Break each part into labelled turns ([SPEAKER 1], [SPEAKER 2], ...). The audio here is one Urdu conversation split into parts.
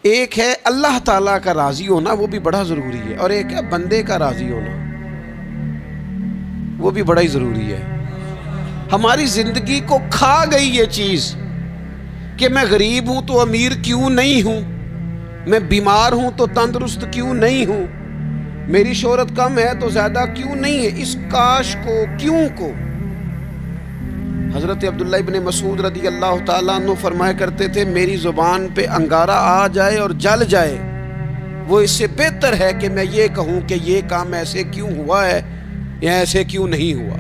[SPEAKER 1] ایک ہے اللہ تعالیٰ کا راضی ہونا، وہ بھی بڑا ضروری ہے، اور ایک ہے بندے کا راضی ہونا، وہ بھی بڑا ہی ضروری ہے۔ ہماری زندگی کو کھا گئی یہ چیز کہ میں غریب ہوں تو امیر کیوں نہیں ہوں، میں بیمار ہوں تو تندرست کیوں نہیں ہوں، میری شہرت کم ہے تو زیادہ کیوں نہیں ہے، اس کاش کو کیوں کو۔ حضرت عبداللہ ابن مسعود رضی اللہ تعالیٰ عنہ فرمایا کرتے تھے، میری زبان پہ انگارہ آ جائے اور جل جائے، وہ اس سے بہتر ہے کہ میں یہ کہوں کہ یہ کام ایسے کیوں ہوا ہے یا ایسے کیوں نہیں ہوا۔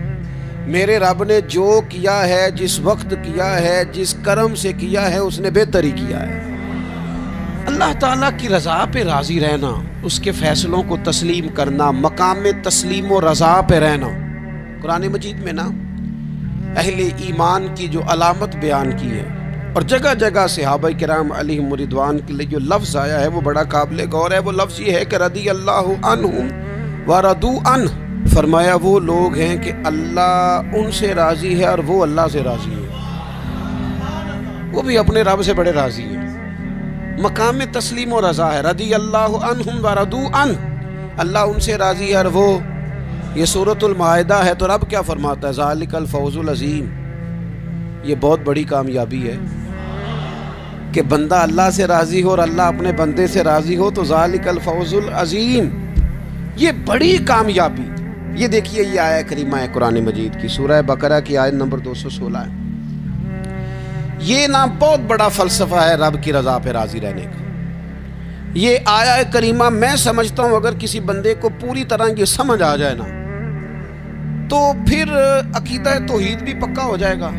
[SPEAKER 1] میرے رب نے جو کیا ہے، جس وقت کیا ہے، جس کرم سے کیا ہے، اس نے بہتر ہی کیا ہے۔ اللہ تعالیٰ کی رضا پہ راضی رہنا، اس کے فیصلوں کو تسلیم کرنا، مقام تسلیم و رضا پہ رہنا۔ قرآن مجید میں نا اہل ایمان کی جو علامت بیان کی ہے، اور جگہ جگہ صحابہ کرام علیہم رضوان کے لیے جو لفظ آیا ہے وہ بڑا قابل غور ہے۔ وہ لفظ یہ ہے کہ رضی اللہ عنہم ورضوا عنہ، فرمایا وہ لوگ ہیں کہ اللہ ان سے راضی ہے اور وہ اللہ سے راضی ہے، وہ بھی اپنے رب سے بڑے راضی ہیں۔ مقام تسلیم و رضا ہے، رضی اللہ عنہم ورضوا عنہ، اللہ ان سے راضی ہے اور وہ، یہ سورۃ المائدہ ہے۔ تو رب کیا فرماتا ہے؟ ذالک الفوز العظیم، یہ بہت بڑی کامیابی ہے کہ بندہ اللہ سے راضی ہو اور اللہ اپنے بندے سے راضی ہو، تو ذالک الفوز العظیم، یہ بڑی کامیابی۔ یہ دیکھیے، یہ آیت کریمہ ہے قرآن مجید کی، سورہ بقرہ کی آیت نمبر 216 ہے۔ یہ نا بہت بڑا فلسفہ ہے رب کی رضا پہ راضی رہنے کا۔ یہ آیت کریمہ میں سمجھتا ہوں اگر کسی بندے کو پوری طرح یہ سمجھ آ جائے نا، تو پھر عقیدہ توحید بھی پکا ہو جائے گا،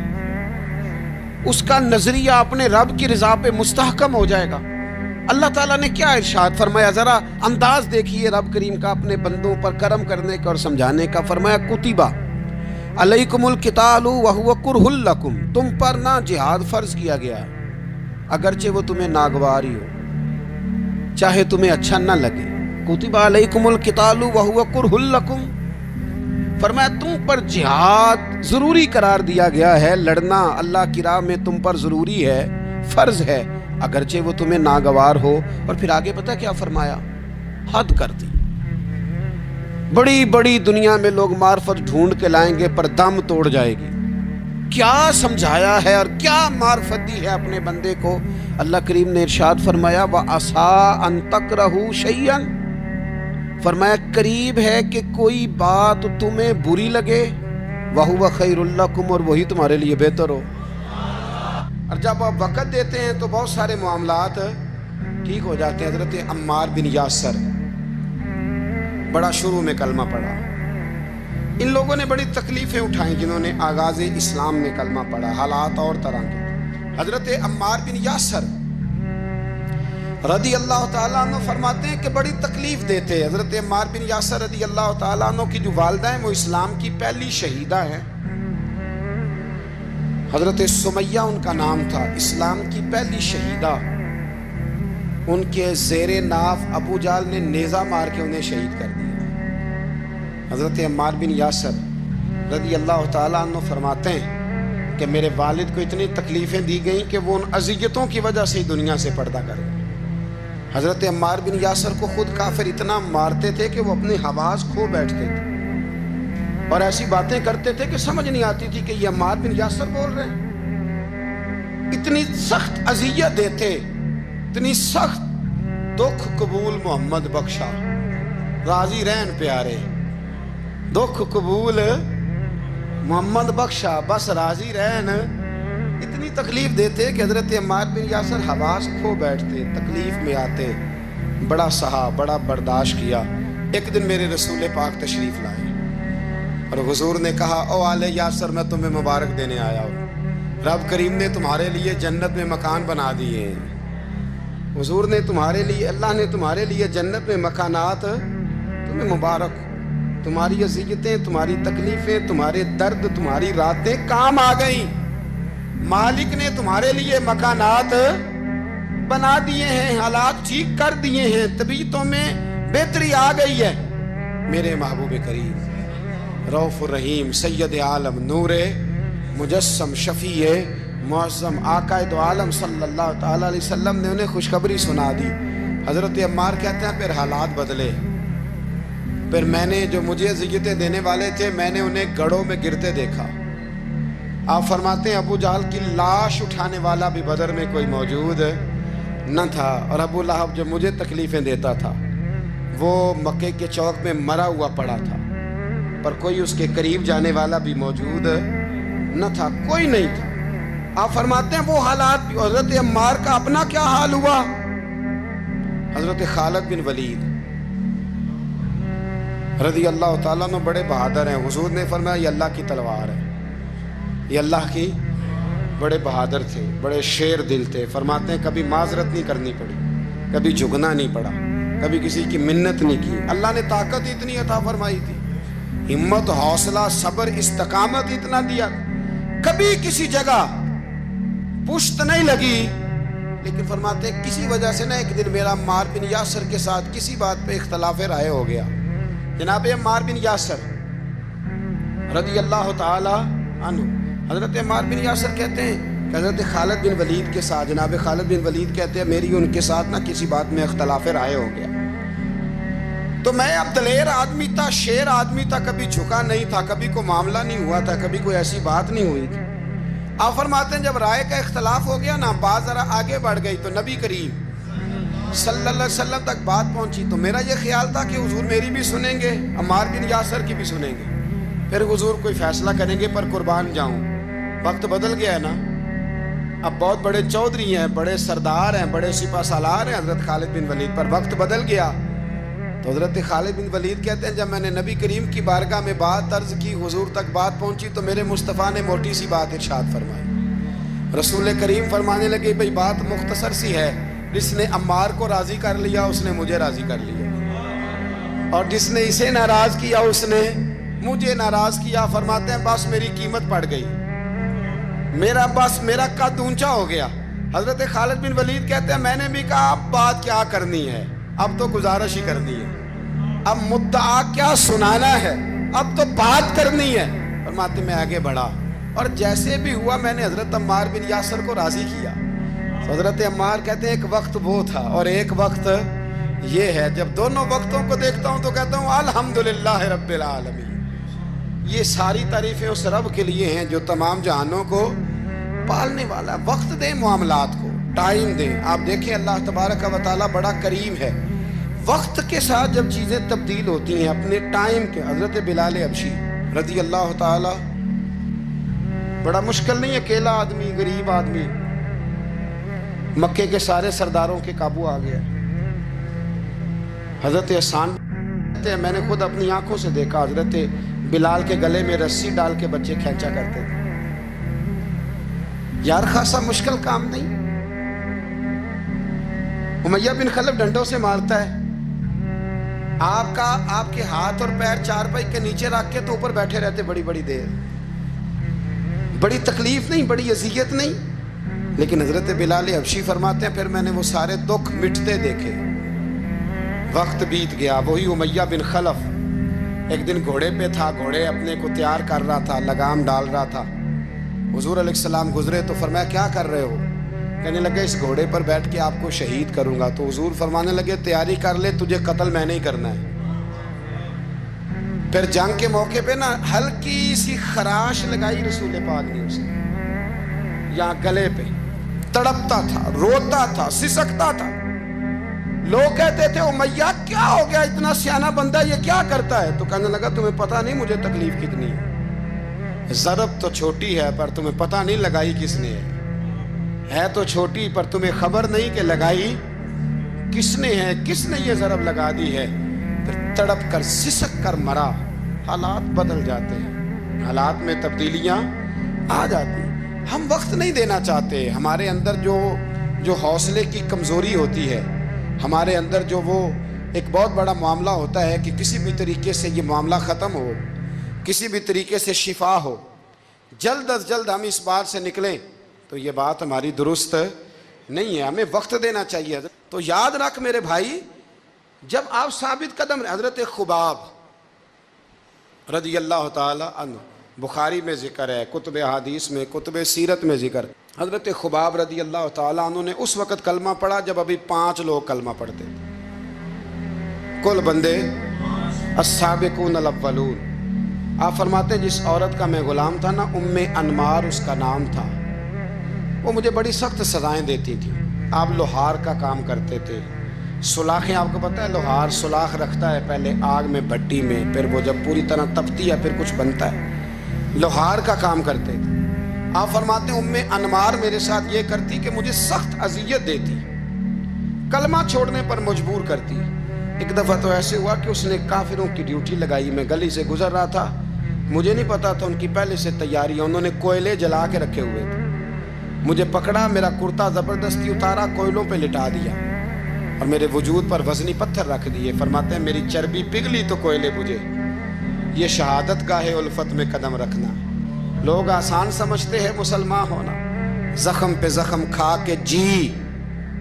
[SPEAKER 1] اس کا نظریہ اپنے رب کی رضا پہ مستحکم ہو جائے گا۔ اللہ تعالیٰ نے کیا ارشاد فرمایا، ذرا انداز دیکھیے رب کریم کا اپنے بندوں پر کرم کرنے کا اور سمجھانے کا۔ فرمایا کتبہ علیکم القتال وہو کرہ لکم، تم پر نہ جہاد فرض کیا گیا ہے اگرچہ وہ تمہیں ناگوار ہی ہو، چاہے تمہیں اچھا نہ لگے۔ کتبہ علیکم القتال وہو کرہ لکم، فرمایا تم پر جہاد ضروری قرار دیا گیا ہے، لڑنا اللہ کی راہ میں تم پر ضروری ہے، فرض ہے، اگرچہ وہ تمہیں ناگوار ہو۔ اور پھر آگے پتہ کیا فرمایا؟ حد کر دی۔ بڑی بڑی دنیا میں لوگ معرفت ڈھونڈ کے لائیں گے پر دم توڑ جائے گی۔ کیا سمجھایا ہے اور کیا معرفت دی ہے اپنے بندے کو؟ اللہ کریم نے ارشاد فرمایا وَعَسَىٰ أَن تَكْرَهُوا شَيْئًا، فرمایا قریب ہے کہ کوئی بات تمہیں بری لگے، وَهُوَ خَيْرٌ لَكُمْ، اور وہی تمہارے لیے بہتر ہو۔ اور جب آپ وقت دیتے ہیں تو بہت سارے معاملات ٹھیک ہو جاتے ہیں۔ حضرت عمار بن یاسر بڑا شروع میں کلمہ پڑھا، ان لوگوں نے بڑی تکلیفیں اٹھائیں جنہوں نے آغاز اسلام میں کلمہ پڑھا، حالات اور طرح کے۔ حضرت عمار بن یاسر رضی اللہ تعالیٰ عنہ فرماتے ہیں کہ بڑی تکلیف دیتے۔ حضرت عمار بن یاسر رضی اللہ تعالیٰ عنہ کی جو والدہ ہیں وہ اسلام کی پہلی شہیدہ ہیں، حضرت سمیہ ان کا نام تھا، اسلام کی پہلی شہیدہ۔ ان کے زیر ناف ابو جہل نے نیزہ مار کے انہیں شہید کر دیا۔ حضرت عمار بن یاسر رضی اللہ تعالیٰ عنہ فرماتے ہیں کہ میرے والد کو اتنی تکلیفیں دی گئیں کہ وہ ان اذیتوں کی وجہ سے دنیا سے پردہ کر گئے۔ حضرت عمار بن یاسر کو خود کافر اتنا مارتے تھے کہ وہ اپنے حواس کھو بیٹھتے تھے اور ایسی باتیں کرتے تھے کہ سمجھ نہیں آتی تھی کہ یہ عمار بن یاسر بول رہے ہیں۔ اتنی سخت اذیت دیتے، اتنی سخت۔ دکھ قبول محمد بخشا، راضی رہن پیارے، دکھ قبول محمد بخشا، بس راضی رہن۔ اتنی تکلیف دیتے کہ حضرت عمار بن یاسر حواس کھو بیٹھتے، تکلیف میں آتے، بڑا سہا، بڑا برداشت کیا۔ ایک دن میرے رسول پاک تشریف لائے اور حضور نے کہا او آل یاسر میں تمہیں مبارک دینے آیا ہوں، رب کریم نے تمہارے لیے جنت میں مکان بنا دیے ہیں۔ حضور نے تمہارے لیے، اللہ نے تمہارے لیے جنت میں مکانات، تمہیں مبارک ہو، تمہاری اذیتیں، تمہاری تکلیفیں، تمہارے درد، تمہاری راتیں کام آ گئیں، مالک نے تمہارے لیے مکانات بنا دیے ہیں، حالات ٹھیک کر دیے ہیں، طبیعتوں میں بہتری آ گئی ہے۔ میرے محبوب کریم رؤوف الرحیم سید عالم نور مجسم شفیع معظم آقا دو عالم صلی اللہ تعالیٰ علیہ وسلم نے انہیں خوشخبری سنا دی۔ حضرت عمار کہتے ہیں پھر حالات بدلے، پھر میں نے جو مجھے اذیتیں دینے والے تھے میں نے انہیں گڑھوں میں گرتے دیکھا۔ آپ فرماتے ہیں ابو جہل کی لاش اٹھانے والا بھی بدر میں کوئی موجود نہ تھا، اور ابو لہب جو مجھے تکلیفیں دیتا تھا وہ مکے کے چوک میں مرا ہوا پڑا تھا، پر کوئی اس کے قریب جانے والا بھی موجود نہ تھا، کوئی نہیں تھا۔ آپ فرماتے ہیں وہ حالات بھی۔ حضرت عمار کا اپنا کیا حال ہوا؟ حضرت خالد بن ولید رضی اللہ تعالیٰ عنہ بڑے بہادر ہیں۔ حضور نے فرمایا یہ اللہ کی تلوار ہے، یہ اللہ کی، بڑے بہادر تھے، بڑے شیر دل تھے۔ فرماتے ہیں کبھی معذرت نہیں کرنی پڑی، کبھی جھکنا نہیں پڑا، کبھی کسی کی منت نہیں کی۔ اللہ نے طاقت اتنی عطا فرمائی تھی، ہمت، حوصلہ، صبر، استقامت اتنا دیا، کبھی کسی جگہ پشت نہیں لگی۔ لیکن فرماتے ہیں کسی وجہ سے ایک دن میرا عمار بن یاسر کے ساتھ کسی بات پہ اختلاف رائے ہو گیا۔ جناب عمار بن یاسر رضی اللہ تعالی عنہ، حضرت عمار بن یاسر کہتے ہیں کہ حضرت خالد بن ولید کے ساتھ، جناب خالد بن ولید کہتے ہیں میری ان کے ساتھ کسی بات میں اختلاف رائے ہو گیا، تو میں اب دلیر آدمی تھا، شیر آدمی تھا، کبھی جھکا نہیں تھا، کبھی کوئی معاملہ نہیں ہوا تھا، کبھی کوئی ایسی بات نہیں ہوئی تھی۔ آپ فرماتے ہیں جب رائے کا اختلاف ہو گیا نا، بات ذرا آگے بڑھ گئی تو نبی کریم صلی اللہ علیہ وسلم تک بات پہنچی، تو میرا یہ خیال تھا کہ حضور میری بھی سنیں گے، عمار بن یاسر کی بھی سنیں گے، پھر حضور کوئی فیصلہ کریں گے، پر قربان جاؤں وقت بدل گیا ہے نا، اب بہت بڑے چودھری ہیں، بڑے سردار ہیں، بڑے سپہ سالار ہیں حضرت خالد بن ولید، پر وقت بدل گیا۔ تو حضرت خالد بن ولید کہتے ہیں جب میں نے نبی کریم کی بارگاہ میں بات عرض کی، حضور تک بات پہنچی، تو میرے مصطفیٰ نے موٹی سی بات ارشاد فرمائی۔ رسول کریم فرمانے لگے بھئی بات مختصر سی ہے، جس نے عمار کو راضی کر لیا اس نے مجھے راضی کر لیا، اور جس نے اسے ناراض کیا اس نے مجھے ناراض کیا۔ فرماتے ہیں بس میری قیمت پڑ گئی، میرا قد اونچا ہو گیا۔ حضرت خالد بن ولید کہتے ہیں میں نے بھی کہا اب بات کیا کرنی ہے، اب تو گزارش ہی کرنی ہے، اب مدعا کیا سنانا ہے، اب تو بات کرنی ہے۔ فرماتے میں آگے بڑھا، اور جیسے بھی ہوا میں نے حضرت عمار بن یاسر کو راضی کیا۔ حضرت عمار کہتے ہیں ایک وقت وہ تھا اور ایک وقت یہ ہے، جب دونوں وقتوں کو دیکھتا ہوں تو کہتا ہوں الحمدللہ رب العالمین، یہ ساری تعریفیں اس رب کے لیے ہیں جو تمام جہانوں کو پالنے والا۔ وقت دیں معاملات کو، ٹائم دیں۔ آپ دیکھیں اللہ تبارک و تعالیٰ بڑا کریم ہے، وقت کے ساتھ جب چیزیں تبدیل ہوتی ہیں اپنے ٹائم کے۔ حضرت بلال حبشی رضی اللہ تعالیٰ، بڑا مشکل نہیں، اکیلا آدمی، غریب آدمی، مکے کے سارے سرداروں کے قابو آ گیا۔ حضرت حسان میں نے خود اپنی آنکھوں سے دیکھا، حضرت بلال کے گلے میں رسی ڈال کے بچے کھینچا کرتے تھے۔ یار خاصا مشکل کام نہیں۔ امیہ بن خلف ڈنڈوں سے مارتا ہے، آپ کے ہاتھ اور پیر چارپائی کے نیچے رکھ کے تو اوپر بیٹھے رہتے بڑی بڑی دیر، بڑی تکلیف نہیں، بڑی اذیت نہیں۔ لیکن حضرت بلال حبشی فرماتے ہیں پھر میں نے وہ سارے دکھ مٹتے دیکھے، وقت بیت گیا۔ وہی امیہ بن خلف ایک دن گھوڑے پہ تھا، گھوڑے اپنے کو تیار کر رہا تھا، لگام ڈال رہا تھا۔ حضور علیہ السلام گزرے تو فرمایا کیا کر رہے ہو؟ کہنے لگے اس گھوڑے پر بیٹھ کے آپ کو شہید کروں گا۔ تو حضور فرمانے لگے تیاری کر لے، تجھے قتل میں نہیں کرنا ہے۔ پھر جنگ کے موقع پہ ہلکی سی خراش لگائی رسول پاک نے اسے، یہاں گلے پہ، تڑپتا تھا، روتا تھا، سسکتا تھا۔ لوگ کہتے تھے امیہ کیا ہو گیا، اتنا سیانہ بندہ یہ کیا کرتا ہے؟ تو کہنے لگا تمہیں پتہ نہیں مجھے تکلیف کتنی ہے، ضرب تو چھوٹی ہے پر تمہیں پتہ نہیں لگائی کس نے ہے تو چھوٹی پر تمہیں خبر نہیں کہ لگائی کس نے ہے، کس نے یہ ضرب لگا دی ہے۔ پھر تڑپ کر سسک کر مرا۔ حالات بدل جاتے ہیں، حالات میں تبدیلیاں آ جاتی ہیں۔ ہم وقت نہیں دینا چاہتے، ہمارے اندر جو حوصلے کی کمزوری ہوتی ہے، ہمارے اندر جو وہ ایک بہت بڑا معاملہ ہوتا ہے کہ کسی بھی طریقے سے یہ معاملہ ختم ہو، کسی بھی طریقے سے شفا ہو، جلد از جلد ہم اس بات سے نکلیں، تو یہ بات ہماری درست نہیں ہے، ہمیں وقت دینا چاہیے۔ تو یاد رکھ میرے بھائی، جب آپ ثابت قدم، حضرت خباب رضی اللہ تعالی عنہ، بخاری میں ذکر ہے، کتب حدیث میں، کتب سیرت میں ذکر، حضرت خباب رضی اللہ تعالیٰ عنہ نے اس وقت کلمہ پڑھا جب ابھی 5 لوگ کلمہ پڑھتے تھے، کل بندے السابقون الاولون۔ آپ فرماتے ہیں جس عورت کا میں غلام تھا نا، ام انمار اس کا نام تھا، وہ مجھے بڑی سخت سزائیں دیتی تھی۔ آپ لوہار کا کام کرتے تھے، سلاخیں، آپ کو پتہ ہے لوہار سلاخ رکھتا ہے پہلے آگ میں بھٹی میں، پھر وہ جب پوری طرح تپتی ہے پھر کچھ بنتا ہے، لوہار کا کام کرتے تھے۔ آپ فرماتے ہیں ام انمار میرے ساتھ یہ کرتی کہ مجھے سخت اذیت دیتی، کلمہ چھوڑنے پر مجبور کرتی۔ ایک دفعہ تو ایسے ہوا کہ اس نے کافروں کی ڈیوٹی لگائی، میں گلی سے گزر رہا تھا، مجھے نہیں پتا تھا ان کی پہلے سے تیاری ہے، انہوں نے کوئلے جلا کے رکھے ہوئے تھے، مجھے پکڑا، میرا کرتا زبردستی اتارا، کوئلوں پہ لٹا دیا اور میرے وجود پر وزنی پتھر رکھ دیے۔ فرماتے ہیں میری چربی پگھلی تو کوئلے بجھے۔ یہ شہادت گاہ الفت میں قدم رکھنا، لوگ آسان سمجھتے ہیں مسلمان ہونا، زخم پہ زخم کھا کے جی،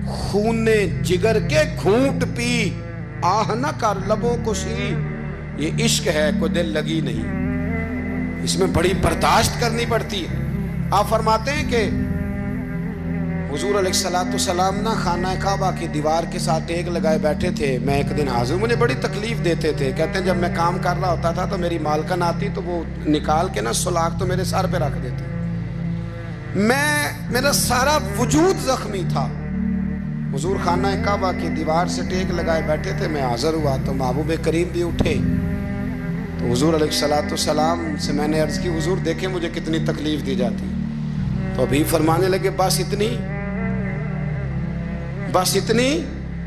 [SPEAKER 1] خون جگر کے گھونٹ پی، آہ نہ کر لبوں کو سی، یہ عشق ہے کوئی دل لگی نہیں، اس میں بڑی برداشت کرنی پڑتی ہے۔ آپ فرماتے ہیں کہ حضور علیہ السلام نہ خانہ کعبہ کی دیوار کے ساتھ ایک لگائے بیٹھے تھے، میں ایک دن حاضر، مجھے بڑی تکلیف دیتے تھے، کہتے ہیں جب میں کام کر رہا ہوتا تھا تو میری مالکن آتی تو وہ نکال کے نا سلاخ تو میرے سر پہ رکھ دیتی، میرا سارا وجود زخمی تھا۔ حضور خانہ کعبہ کی دیوار سے ٹیک لگائے بیٹھے تھے، میں حاضر ہوا تو محبوب کریم بھی اٹھے، تو حضور علیہ السلام سے میں نے عرض کی حضور دیکھیں مجھے کتنی تکلیف دی جاتی، تو ابھی فرمانے لگے بس اتنی، بس اتنی؟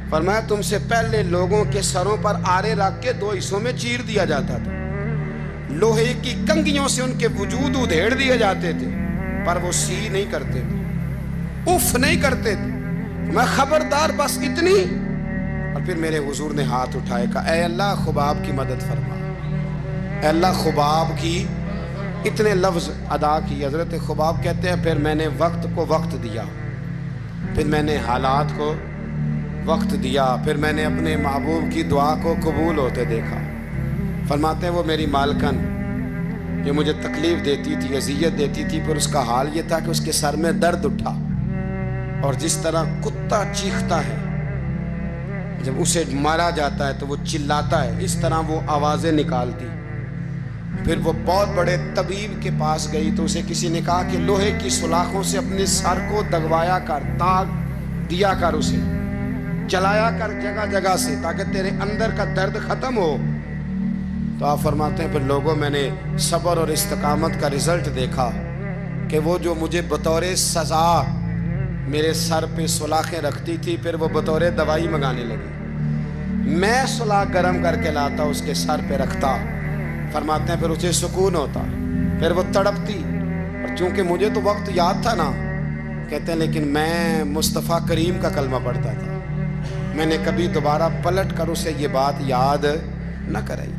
[SPEAKER 1] فرمایا تم سے پہلے لوگوں کے سروں پر آرے رکھ کے 2 حصوں میں چیر دیا جاتا تھا، لوہے کی کنگھیوں سے ان کے وجود ادھیڑ دیے جاتے تھے، پر وہ سی نہیں کرتے تھے، اف نہیں کرتے تھے، میں خبردار بس اتنی؟ اور پھر میرے حضور نے ہاتھ اٹھائے، کہا اے اللہ خباب کی مدد فرما، اے اللہ خباب کی، اتنے لفظ ادا کی۔ حضرت خباب کہتے ہیں پھر میں نے وقت کو وقت دیا، پھر میں نے حالات کو وقت دیا، پھر میں نے اپنے محبوب کی دعا کو قبول ہوتے دیکھا۔ فرماتے ہیں وہ میری مالکن جو مجھے تکلیف دیتی تھی، اذیت دیتی تھی، پھر اس کا حال یہ تھا کہ اس کے سر میں درد اٹھا، اور جس طرح کتا چیختا ہے جب اسے مارا جاتا ہے تو وہ چلاتا ہے، اس طرح وہ آوازیں نکالتی۔ پھر وہ بہت بڑے طبیب کے پاس گئی تو اسے کسی نے کہا کہ لوہے کی سلاخوں سے اپنے سر کو دگوایا کر، داغ دیا کر، اسے چلایا کر جگہ جگہ سے تاکہ تیرے اندر کا درد ختم ہو۔ تو آپ فرماتے ہیں پھر لوگوں میں نے صبر اور استقامت کا رزلٹ دیکھا کہ وہ جو مجھے بطور سزا میرے سر پہ سلاخیں رکھتی تھی، پھر وہ بطور دوائی منگانے لگی، میں سلاخ گرم کر کے لاتا اس کے سر پہ رکھتا، فرماتے ہیں پھر اسے سکون ہوتا، پھر وہ تڑپتی، اور چونکہ مجھے تو وقت یاد تھا نا، کہتے ہیں لیکن میں مصطفیٰ کریم کا کلمہ پڑھتا تھا، میں نے کبھی دوبارہ پلٹ کر اسے یہ بات یاد نہ کرائی۔